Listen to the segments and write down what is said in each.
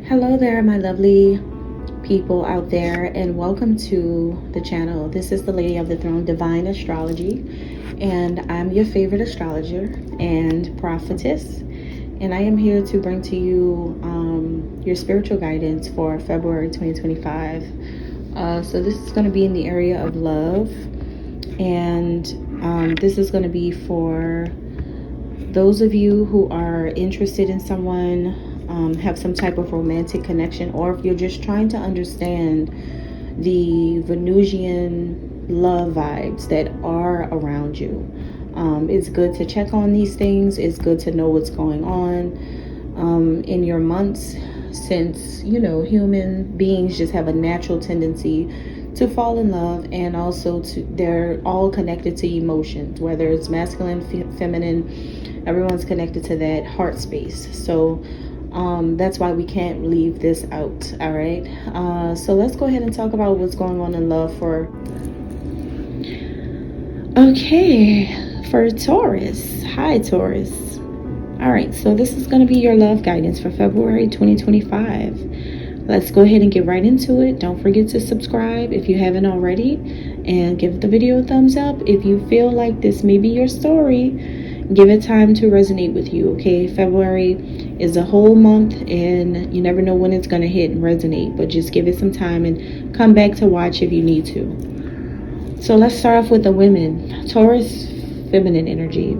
Hello there, my lovely people out there, and welcome to the channel. This is the Lady of the Throne, Divine Astrology, and I'm your favorite astrologer and prophetess, and I am here to bring to you your spiritual guidance for February 2025. So this is going to be in the area of love, and this is going to be for those of you who are interested in someone, have some type of romantic connection, or if you're just trying to understand the Venusian love vibes that are around you. It's good to check on these things. It's good to know what's going on in your months, since, you know, human beings just have a natural tendency to fall in love, and also they're all connected to emotions, whether it's masculine, feminine, everyone's connected to that heart space. So that's why we can't leave this out. All right. So let's go ahead and talk about what's going on in love for Taurus. Hi, Taurus. All right. So this is going to be your love guidance for February 2025. Let's go ahead and get right into it. Don't forget to subscribe if you haven't already, and give the video a thumbs up if you feel like this may be your story. Give it time to resonate with you, okay? February is a whole month, and you never know when it's going to hit and resonate, but just give it some time and come back to watch if you need to. So let's start off with the women. Taurus, feminine energy.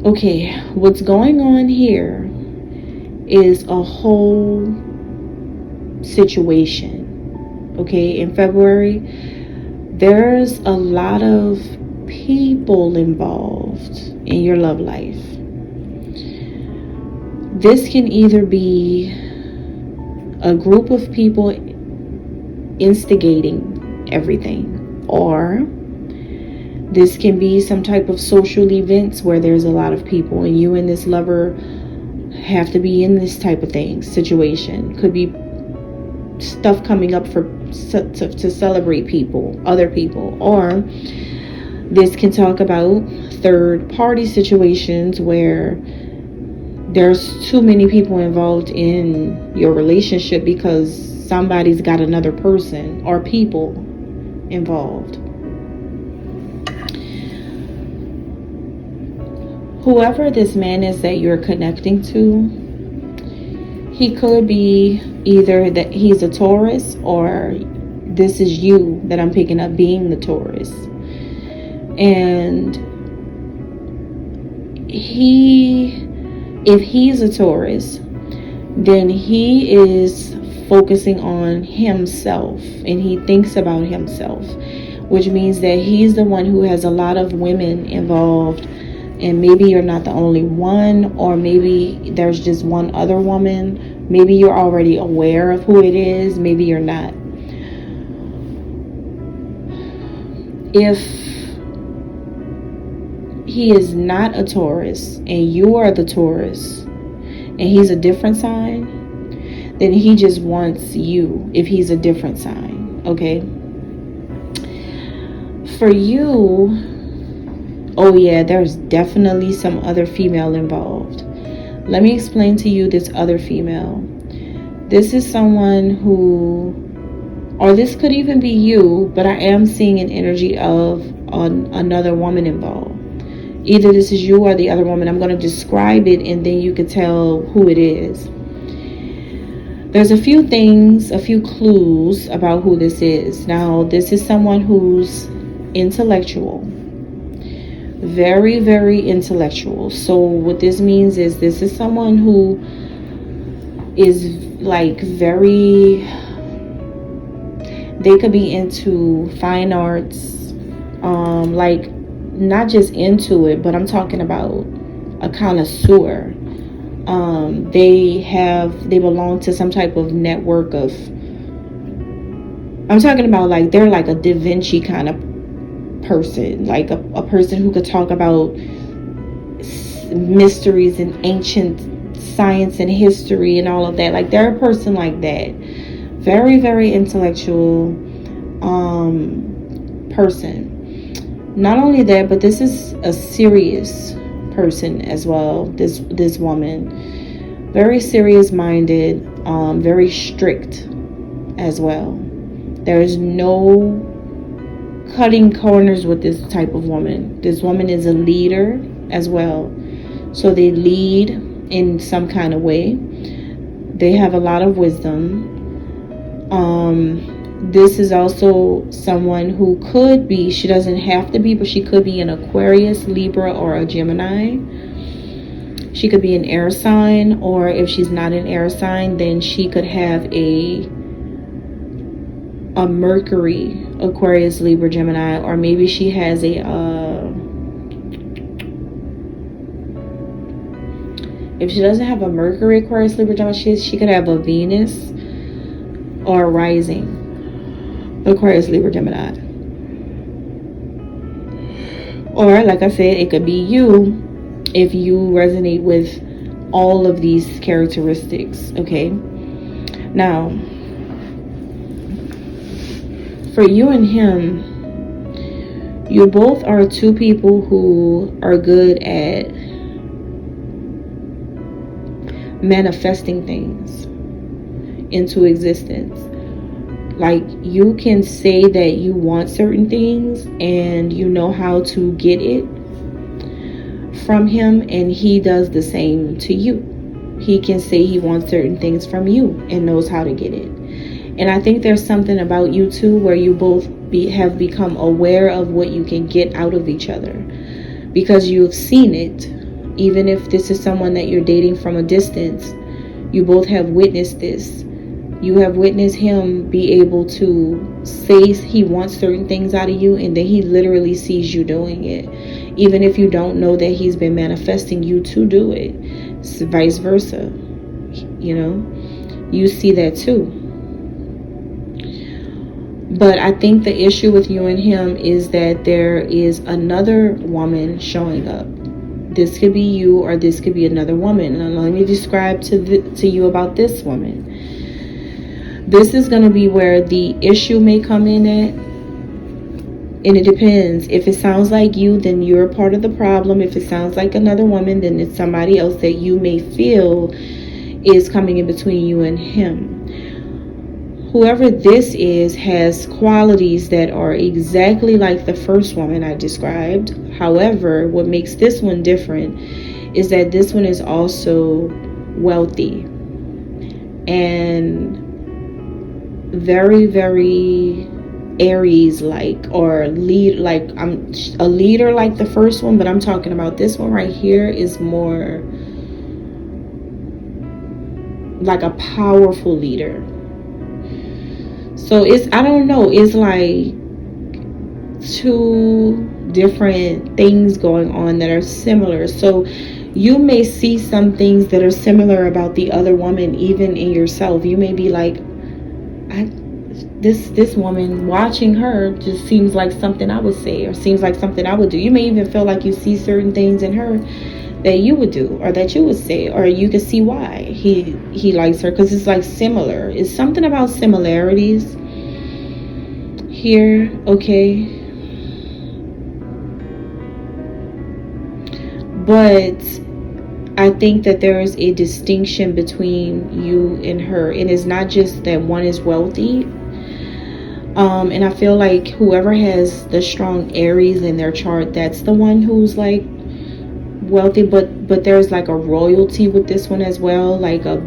Okay, what's going on here is a whole situation, okay? In February, there's a lot of people involved in your love life. This can either be a group of people instigating everything, or this can be some type of social events where there's a lot of people and you and this lover have to be in this type of thing, situation. Could be stuff coming up to celebrate people, other people, or this can talk about third party situations where there's too many people involved in your relationship because somebody's got another person or people involved. Whoever this man is that you're connecting to, he could be either that he's a Taurus, or this is you that I'm picking up being the Taurus. And if he's a Taurus, then he is focusing on himself, and he thinks about himself, which means that he's the one who has a lot of women involved. And maybe you're not the only one, or maybe there's just one other woman. Maybe you're already aware of who it is. Maybe you're not. If he is not a Taurus and you are the Taurus and he's a different sign, then he just wants you if he's a different sign, okay? For you, oh yeah, there's definitely some other female involved. Let me explain to you this other female. This is someone who, or this could even be you, but I am seeing an energy of another woman involved. Either this is you or the other woman. I'm going to describe it and then you can tell who it is. There's a few things, a few clues about who this is. Now, this is someone who's intellectual. Very, very intellectual. So what this means is this is someone who is like very, they could be into fine arts, like not just into it, but I'm talking about a connoisseur. They belong to some type of network of, I'm talking about like they're like a Da Vinci kind of person, like a person who could talk about mysteries and ancient science and history and all of that. Like they're a person like that. Very, very intellectual person. Not only that, but this is a serious person as well, this woman. very serious minded, very strict as well. There is no cutting corners with this type of woman. This woman is a leader as well. So they lead in some kind of way. They have a lot of wisdom. This is also someone who could be, she doesn't have to be, but she could be an Aquarius, Libra, or a Gemini. She could be an air sign, or if she's not an air sign, then she could have a Mercury, Aquarius, Libra, Gemini, or maybe she has a if she doesn't have a Mercury, Aquarius, Libra, Gemini, she could have a Venus or a rising, Aquarius, Libra, Gemini. Or like I said, it could be you if you resonate with all of these characteristics. Okay, now for you and him, you both are two people who are good at manifesting things into existence. Like, you can say that you want certain things and you know how to get it from him, and he does the same to you. He can say he wants certain things from you and knows how to get it. And I think there's something about you two where you both have become aware of what you can get out of each other, because you've seen it. Even if this is someone that you're dating from a distance, you both have witnessed this. You have witnessed him be able to say he wants certain things out of you, and then he literally sees you doing it. Even if you don't know that he's been manifesting you to do it. It's vice versa. You know, you see that too. But I think the issue with you and him is that there is another woman showing up. This could be you, or this could be another woman. Now, let me describe to you about this woman. This is going to be where the issue may come in at. And it depends. If it sounds like you, then you're a part of the problem. If it sounds like another woman, then it's somebody else that you may feel is coming in between you and him. Whoever this is has qualities that are exactly like the first woman I described. However, what makes this one different is that this one is also wealthy and very, very Aries-like, or lead, like I'm a leader like the first one, but I'm talking about this one right here is more like a powerful leader. So it's, I don't know, it's like two different things going on that are similar. So you may see some things that are similar about the other woman, even in yourself. You may be like, this woman, watching her just seems like something I would say, or seems like something I would do. You may even feel like you see certain things in her that you would do, or that you would say, or you can see why he likes her, because it's like similar. It's something about similarities here. Okay, but I think that there is a distinction between you and her, and it's not just that one is wealthy. And I feel like whoever has the strong Aries in their chart, that's the one who's like wealthy, but there's like a royalty with this one as well, like a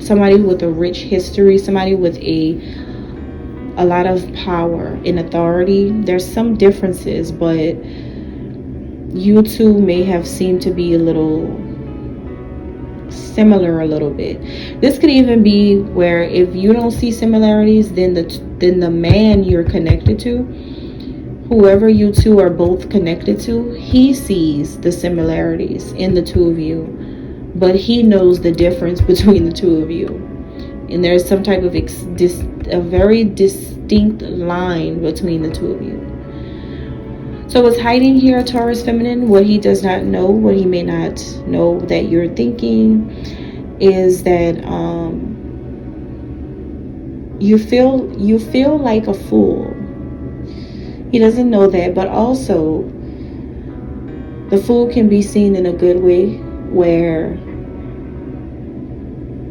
somebody with a rich history, somebody with a lot of power and authority. There's some differences, but you two may have seemed to be a little similar a little bit. This could even be where if you don't see similarities, then the man you're connected to, whoever you two are both connected to, he sees the similarities in the two of you, but he knows the difference between the two of you, and there's some type of a very distinct line between the two of you. So what's hiding here, Taurus feminine, what he does not know, what he may not know that you're thinking, is that you feel like a fool. He doesn't know that, but also the fool can be seen in a good way, where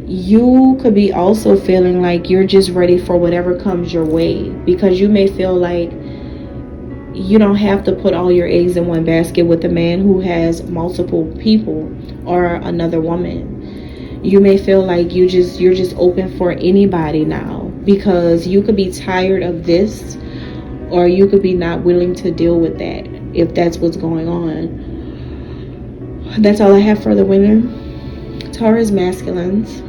you could be also feeling like you're just ready for whatever comes your way, because you may feel like you don't have to put all your eggs in one basket with a man who has multiple people or another woman. You may feel like you're just open for anybody now, because you could be tired of this, or you could be not willing to deal with that, if that's what's going on. That's all I have for the women. Taurus masculines.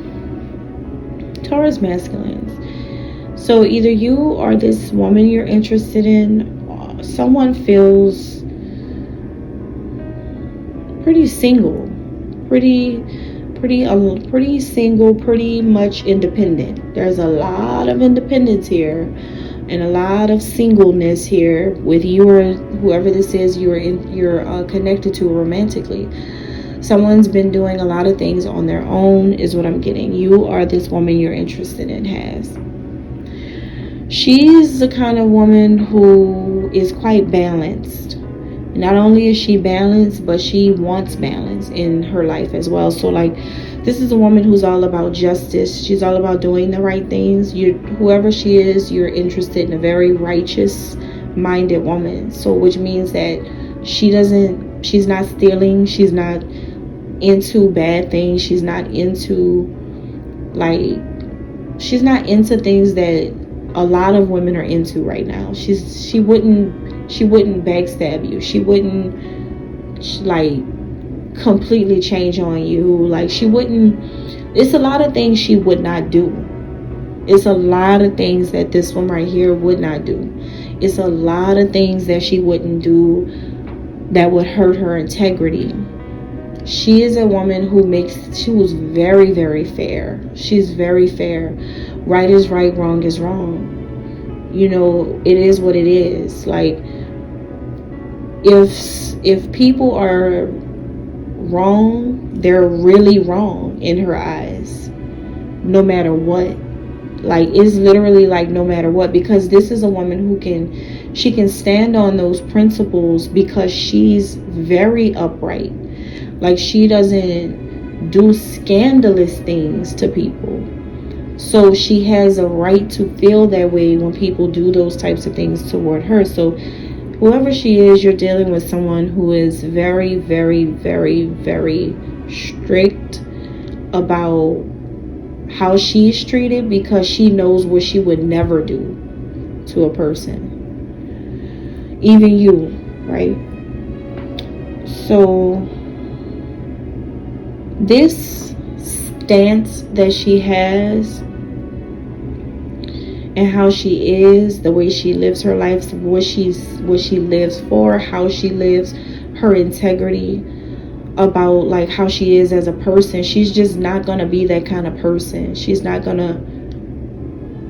Taurus masculines. So either you or this woman you're interested in, someone feels pretty single, pretty single, pretty much independent. There's a lot of independence here and a lot of singleness here with you or whoever this is you're connected to romantically. Someone's been doing a lot of things on their own is what I'm getting. You or this woman you're interested in has. She's the kind of woman who is quite balanced. Not only is she balanced, but she wants balance in her life as well. So like, this is a woman who's all about justice. She's all about doing the right things. Whoever she is, you're interested in a very righteous minded woman. So which means that she's not stealing. She's not into bad things. She's not into things that a lot of women are into right now. She wouldn't backstab you. She wouldn't completely change on you. It's a lot of things she would not do. It's a lot of things that this one right here would not do. It's a lot of things that she wouldn't do that would hurt her integrity. She is a woman she was very, very fair. She's very fair. Right is right, wrong is wrong. It is what it is. Like, if people are wrong, they're really wrong in her eyes, no matter what. It's literally no matter what, because this is a woman who can stand on those principles, because she's very upright. She doesn't do scandalous things to people. So she has a right to feel that way when people do those types of things toward her. So whoever she is, you're dealing with someone who is very, very, very, very strict about how she's treated, because she knows what she would never do to a person. Even you, right? So this stance that she has, and how she is, the way she lives her life, what she lives for, how she lives, her integrity, about how she is as a person. She's just not gonna be that kind of person. She's not gonna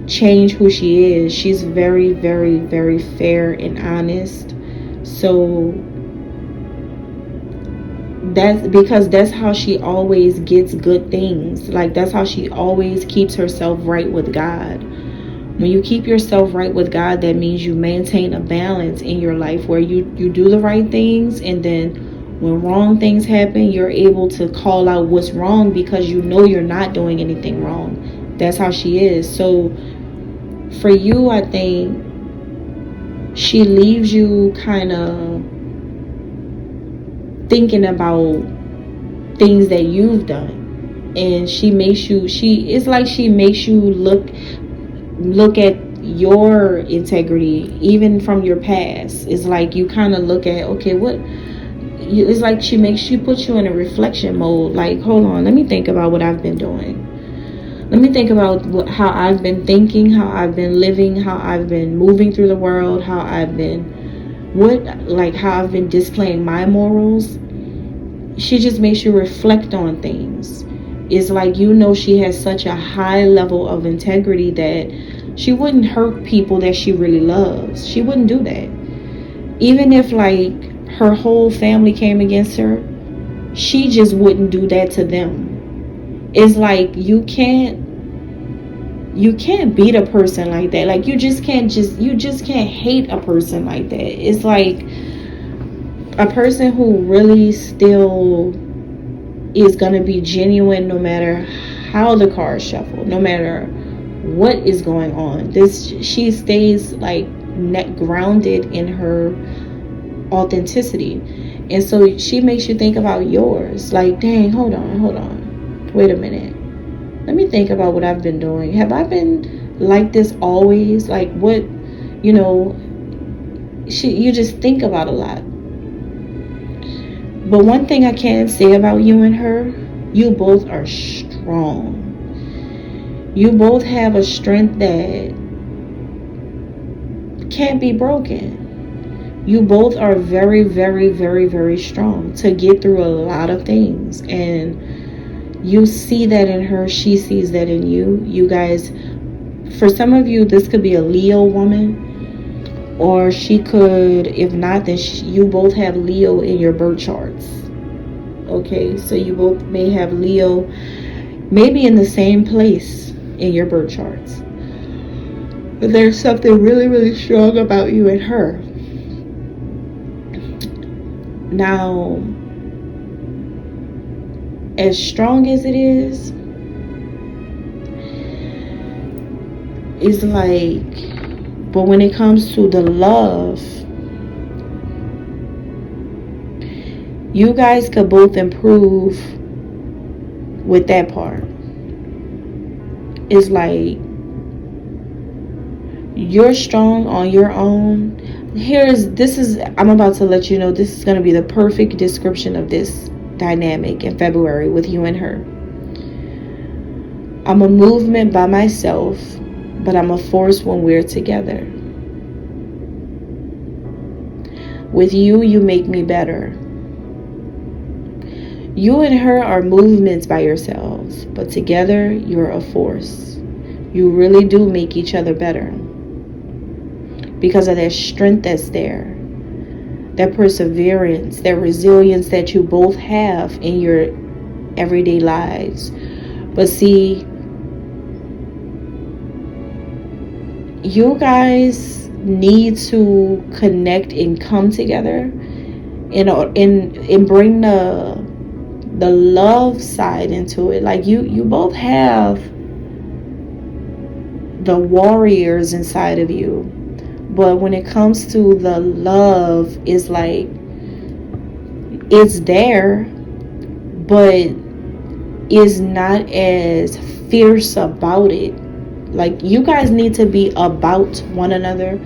change who she is. She's very, very, very fair and honest. So that's how she always gets good things. That's how she always keeps herself right with God. When you keep yourself right with God, that means you maintain a balance in your life where you do the right things, and then when wrong things happen, you're able to call out what's wrong, because you're not doing anything wrong. That's how she is. So for you, I think she leaves you kind of thinking about things that you've done, and she makes you look at your integrity even from your past. It's you kind of look at, okay, it's she puts you in a reflection mode. Hold on, let me think about what I've been doing. Let me think about how I've been thinking, how I've been living, how I've been moving through the world, how I've been displaying my morals. She just makes you reflect on things. It's she has such a high level of integrity that she wouldn't hurt people that she really loves. She wouldn't do that. Even if her whole family came against her, she just wouldn't do that to them. It's you can't beat a person like that. You just can't hate a person like that. It's a person who really still is gonna be genuine, no matter how the cards shuffle, no matter what is going on, she stays like net grounded in her authenticity. And so she makes you think about yours. Like, dang, hold on, wait a minute, let me think about what I've been doing. Have I been like this always? Like, what, you know, you just think about a lot. But one thing I can say about you and her, you both are strong. You both have a strength that can't be broken. You both are very, very, very, very strong to get through a lot of things. And you see that in her. She sees that in you. You guys, for some of you, this could be a Leo woman. Or she could, if not, then you both have Leo in your birth charts. Okay, so you both may have Leo maybe in the same place in your birth charts. But there's something really, really strong about you and her. Now, as strong as it is, it's like, but when it comes to the love, you guys could both improve with that part. It's like, you're strong on your own. I'm about to let you know, this is going to be the perfect description of this dynamic in February with you and her. I'm a movement by myself, but I'm a force when we're together. With you, you make me better. You and her are movements by yourselves, but together, you're a force. You really do make each other better because of that strength that's there, that perseverance, that resilience that you both have in your everyday lives. But see, you guys need to connect and come together and bring the love side into it. Like, you both have the warriors inside of you, but when it comes to the love, it's like, it's there, but is not as fierce about it. Like, you guys need to be about one another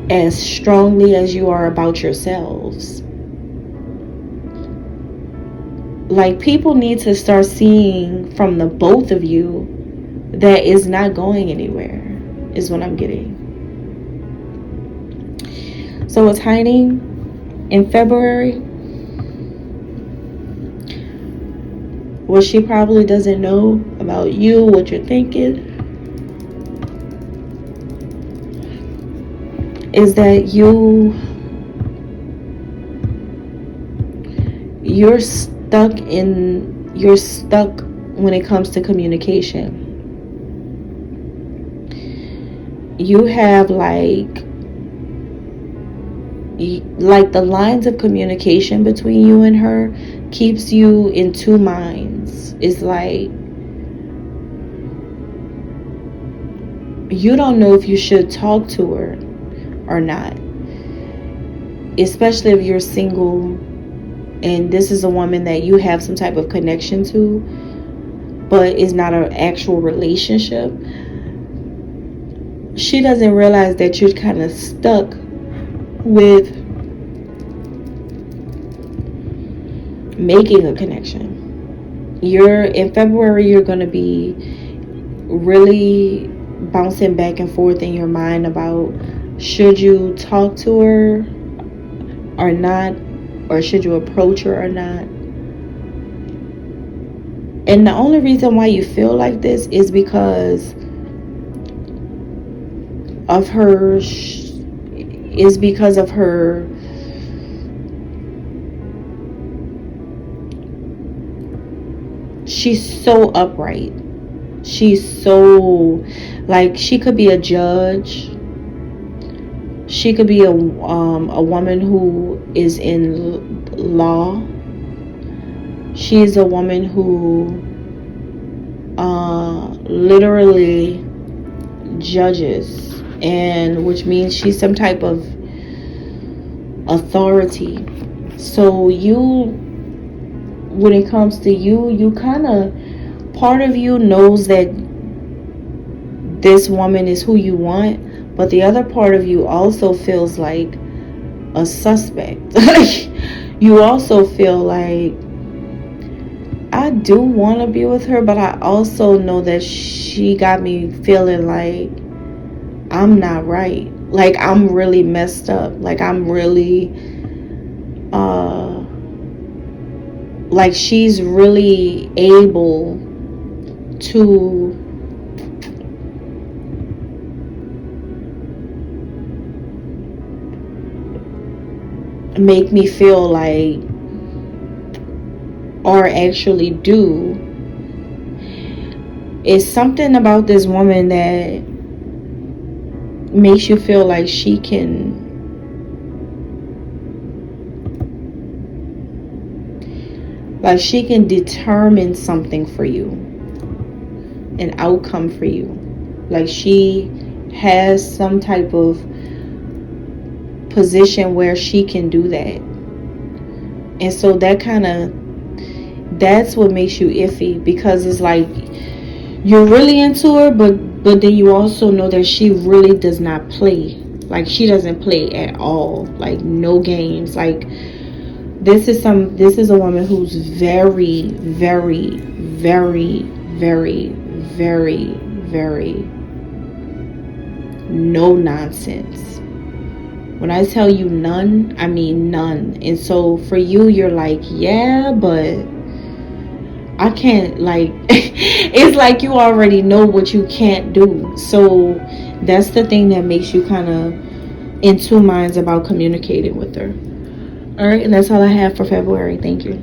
as strongly as you are about yourselves. Like, people need to start seeing from the both of you that is not going anywhere, is what I'm getting. So what's hiding in February, what she probably doesn't know about you, what you're thinking, is that you're stuck when it comes to communication. You have like the lines of communication between you and her keeps you in two minds. It's like, you don't know if you should talk to her or not, especially if you're single and this is a woman that you have some type of connection to, but it's not an actual relationship. She doesn't realize that you're kind of stuck with making a connection. In February, you're going to be really bouncing back and forth in your mind about, should you talk to her or not, or should you approach her or not. And the only reason why you feel like this is because of her she's so upright. She's so, like, she could be a judge. She could be a woman who is in law. She's a woman who literally judges, and which means she's some type of authority. So you, when it comes to you kind of, part of you knows that this woman is who you want, but the other part of you also feels like a suspect. You also feel like, I do want to be with her, but I also know that she got me feeling like I'm not right. Like I'm really messed up. Like I'm really, like she's really able to make me feel like, or actually do. It's something about this woman that makes you feel like she can, determine something for you, an outcome for you. Like she has some type of position where she can do that. And so that's what makes you iffy, because it's like you're really into her, but then you also know that she really does not play. Like she doesn't play at all. Like no games. Like this is a woman who's very, very, very, very, very, very no nonsense. When I tell you none, I mean none. And so for you, you're like, yeah, but I can't, like, it's like you already know what you can't do. So that's the thing that makes you kind of in two minds about communicating with her. All right, and that's all I have for February. Thank you.